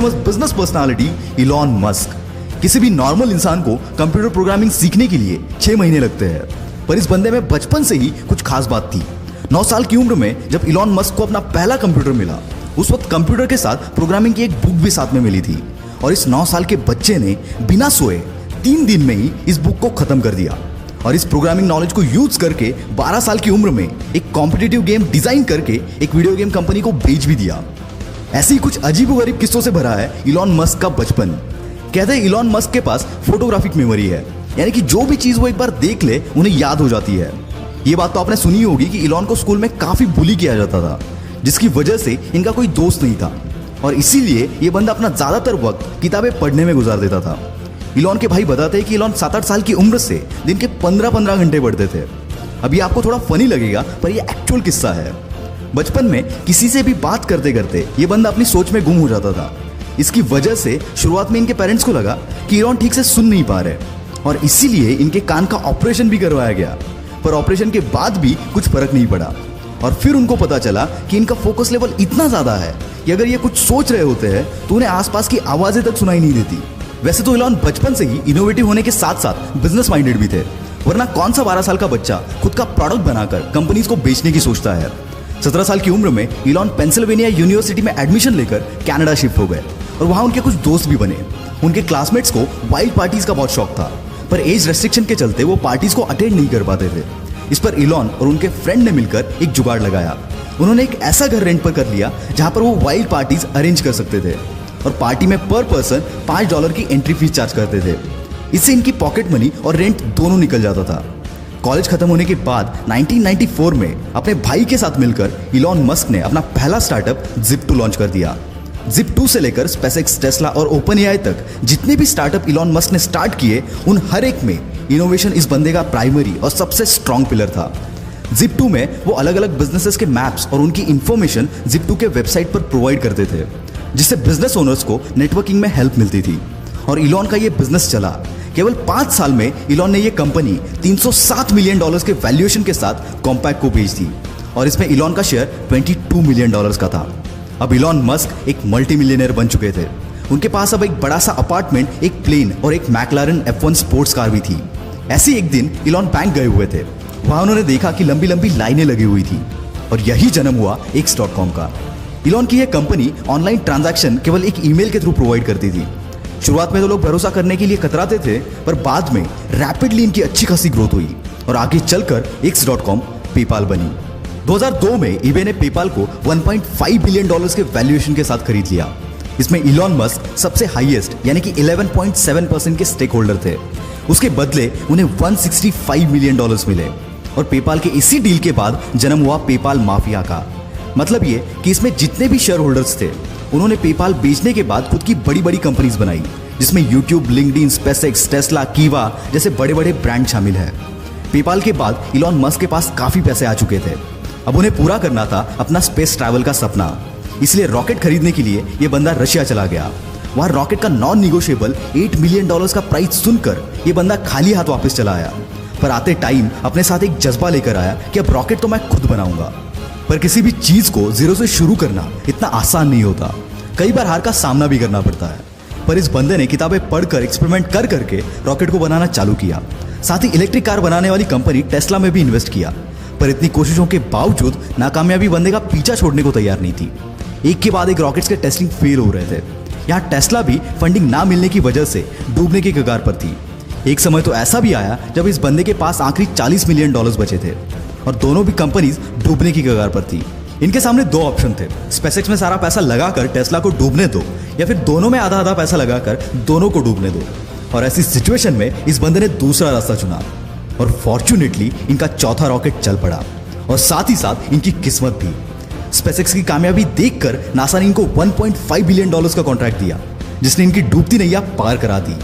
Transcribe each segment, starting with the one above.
Business personality Elon Musk. किसी भी normal इंसान को कंप्यूटर प्रोग्रामिंग सीखने के लिए 6 महीने लगते हैं, पर इस बंदे में बचपन से ही कुछ खास बात थी। 9 साल की उम्र में जब इलॉन मस्क को अपना पहला कंप्यूटर मिला, उस वक्त कंप्यूटर के साथ प्रोग्रामिंग की एक बुक भी साथ में मिली थी, और इस 9 साल के बच्चे ने बिना सोए 3 दिन में ही इस बुक को खत्म कर दिया, और इस प्रोग्रामिंग नॉलेज को यूज करके 12 साल की उम्र में एक कॉम्पिटिटिव गेम डिजाइन करके एक वीडियो गेम कंपनी को बेच भी दिया। ऐसे ही कुछ अजीबोगरीब किस्सों से भरा है इलॉन मस्क का बचपन। कहते हैं इलॉन मस्क के पास फोटोग्राफिक मेमोरी है, यानी कि जो भी चीज वो एक बार देख ले उन्हें याद हो जाती है। ये बात तो आपने सुनी होगी कि इलॉन को स्कूल में काफी बुली किया जाता था, जिसकी वजह से इनका कोई दोस्त नहीं था, और इसीलिए ये बंदा अपना ज्यादातर वक्त किताबें पढ़ने में गुजार देता था। इलॉन के भाई बताते हैं कि इलॉन 7-8 साल की उम्र से दिन के 15-15 घंटे पढ़ते थे। अभी आपको थोड़ा फनी लगेगा, पर यह एक्चुअल किस्सा है। बचपन में किसी से भी बात करते करते ये बंदा अपनी सोच में गुम हो जाता था। इसकी वजह से शुरुआत में इनके पेरेंट्स को लगा कि इलॉन ठीक से सुन नहीं पा रहे, और इसीलिए इनके कान का ऑपरेशन भी करवाया गया, पर ऑपरेशन के बाद भी कुछ फर्क नहीं पड़ा। और फिर उनको पता चला कि इनका फोकस लेवल इतना ज्यादा है कि अगर ये कुछ सोच रहे होते हैं तो उन्हें आसपास की आवाजें तक सुनाई नहीं देती। वैसे तो इलॉन बचपन से ही इनोवेटिव होने के साथ साथ बिजनेस माइंडेड भी थे, वरना कौन सा 12 साल का बच्चा खुद का प्रोडक्ट बनाकर कंपनीज को बेचने की सोचता है। 17 साल की उम्र में इलॉन पेंसिल्वेनिया यूनिवर्सिटी में एडमिशन लेकर कनाडा शिफ्ट हो गए, और वहां उनके कुछ दोस्त भी बने। उनके क्लासमेट्स को वाइल्ड पार्टीज का बहुत शौक था, पर एज रेस्ट्रिक्शन के चलते वो पार्टीज को अटेंड नहीं कर पाते थे। इस पर इलॉन और उनके फ्रेंड ने मिलकर एक जुगाड़ लगाया। उन्होंने एक ऐसा घर रेंट पर कर लिया जहां पर वो वाइल्ड पार्टीज अरेंज कर सकते थे, और पार्टी में पर पर्सन $5 की एंट्री फीस चार्ज करते थे। इससे इनकी पॉकेट मनी और रेंट दोनों निकल जाता था। कॉलेज खत्म होने के बाद 1994 में अपने भाई के साथ मिलकर इलॉन मस्क ने अपना पहला स्टार्टअप Zip2 लॉन्च कर दिया। Zip2 से लेकर SpaceX, टेस्ला और OpenAI तक जितने भी स्टार्टअप इलॉन मस्क ने स्टार्ट किए, उन हर एक में इनोवेशन इस बंदे का प्राइमरी और सबसे स्ट्रॉन्ग पिलर था। Zip2 में वो अलग अलग बिजनेसेस के मैप्स और उनकी इंफॉर्मेशन Zip2 के वेबसाइट पर प्रोवाइड करते थे, जिससे बिजनेस ओनर्स को नेटवर्किंग में हेल्प मिलती थी। और इलॉन का ये बिजनेस चला। केवल 5 साल में इलॉन ने ये कंपनी $307 मिलियन के वैल्यूएशन के साथ कॉम्पैक्ट को बेच दी, और इसमें इलॉन का शेयर $22 मिलियन का था। अब इलॉन मस्क एक मल्टी मिलियनर बन चुके थे। उनके पास अब एक बड़ा सा अपार्टमेंट, एक प्लेन और एक मैक्लारन F1 स्पोर्ट्स कार भी थी। ऐसे एक दिन इलॉन बैंक गए हुए थे। वहां उन्होंने देखा कि लंबी लंबी लाइनें लगी हुई थी, और यही जन्म हुआ X.com का। इलॉन की यह कंपनी ऑनलाइन ट्रांजैक्शन केवल एक ईमेल के थ्रू प्रोवाइड करती थी। शुरुआत में तो लोग भरोसा करने के लिए कतराते थे, पर बाद में रैपिडली इनकी अच्छी खासी ग्रोथ हुई, और आगे चलकर X.com पेपाल बनी। 2002 में eBay ने पेपाल को $1.5 बिलियन के वैल्यूएशन के साथ खरीद लिया। इसमें इलॉन मस्क सबसे हाईएस्ट यानी कि 11.7% के स्टेक होल्डर थे। उसके बदले उन्हें $165 मिलियन मिले, और पेपाल के इसी डील के बाद जन्म हुआ पेपाल माफिया का। मतलब ये कि इसमें जितने भी शेयर होल्डर्स थे, उन्होंने पेपाल बेचने के बाद खुद की बड़ी बड़ी कंपनीज बनाई, जिसमें यूट्यूब, लिंक्डइन, SpaceX, टेस्ला, कीवा जैसे बड़े बड़े ब्रांड शामिल है। पेपाल के बाद इलॉन मस्क के पास काफी पैसे आ चुके थे। अब उन्हें पूरा करना था अपना स्पेस ट्रैवल का सपना, इसलिए रॉकेट खरीदने के लिए यह बंदा रशिया चला गया। वहां रॉकेट का नॉन निगोशिएबल $8 मिलियन का प्राइस सुनकर यह बंदा खाली हाथ वापस चला आया, पर आते टाइम अपने साथ एक जज्बा लेकर आया कि अब रॉकेट तो मैं खुद बनाऊंगा। पर किसी भी चीज को जीरो से शुरू करना इतना आसान नहीं होता, कई बार हार का सामना भी करना पड़ता है। पर इस बंदे ने किताबें पढ़कर, एक्सपेरिमेंट कर करके रॉकेट को बनाना चालू किया। साथ ही इलेक्ट्रिक कार बनाने वाली कंपनी टेस्ला में भी इन्वेस्ट किया, पर इतनी कोशिशों के बावजूद नाकामयाबी बंदे का पीछा छोड़ने को तैयार नहीं थी। एक के बाद एक रॉकेट्स के टेस्टिंग फेल हो रहे थे। यहाँ टेस्ला भी फंडिंग ना मिलने की वजह से डूबने की कगार पर थी। एक समय तो ऐसा भी आया जब इस बंदे के पास आखिरी $40 मिलियन बचे थे, और दोनों भी कंपनीज डूबने की कगार पर थी। इनके सामने 2 ऑप्शन थे, SpaceX में सारा पैसा लगाकर टेस्ला को डूबने दो, या फिर दोनों में आधा आधा पैसा लगाकर दोनों को डूबने दो। और ऐसी सिचुएशन में इस बंदे ने दूसरा रास्ता चुना, और फॉर्चुनेटली इनका चौथा रॉकेट चल पड़ा, और साथ ही साथ इनकी किस्मत भी। SpaceX की कामयाबी देखकर नासा ने इनको $1.5 बिलियन का कॉन्ट्रैक्ट दिया, जिसने इनकी डूबती नैया पार करा दी।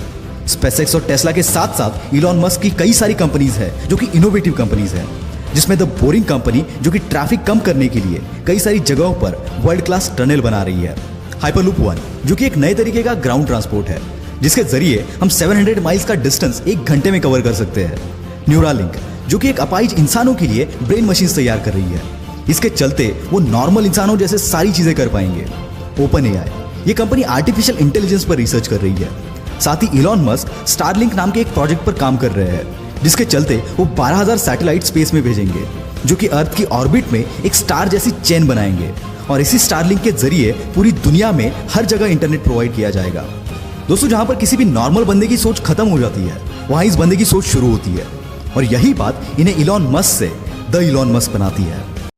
SpaceX और टेस्ला के साथ साथ इलॉन मस्क की कई सारी कंपनीज हैं जो कि इनोवेटिव कंपनीज हैं, जिसमें द बोरिंग कंपनी जो कि ट्रैफिक कम करने के लिए कई सारी जगहों पर वर्ल्ड क्लास टनल बना रही है। हाइपरलूप 1 जो कि एक नए तरीके का ग्राउंड ट्रांसपोर्ट है, जिसके जरिए हम 700 माइल्स का डिस्टेंस 1 घंटे में कवर कर सकते हैं। न्यूरालिंक जो कि एक अपाहिज इंसानों के लिए ब्रेन मशीन तैयार कर रही है, इसके चलते वो नॉर्मल इंसानों जैसे सारी चीजें कर पाएंगे। ओपन एआई ये कंपनी आर्टिफिशियल इंटेलिजेंस पर रिसर्च कर रही है। साथ ही इलॉन मस्क स्टारलिंक नाम के एक प्रोजेक्ट पर काम कर रहे हैं, जिसके चलते वो 12,000 सैटेलाइट स्पेस में भेजेंगे, जो कि अर्थ की ऑर्बिट में एक स्टार जैसी चेन बनाएंगे और इसी स्टारलिंक के जरिए पूरी दुनिया में हर जगह इंटरनेट प्रोवाइड किया जाएगा। दोस्तों, जहां पर किसी भी नॉर्मल बंदे की सोच खत्म हो जाती है, वहां इस बंदे की सोच शुरू होती है और यही बात इन्हें इलॉन मस्क से द इलॉन मस्क बनाती है।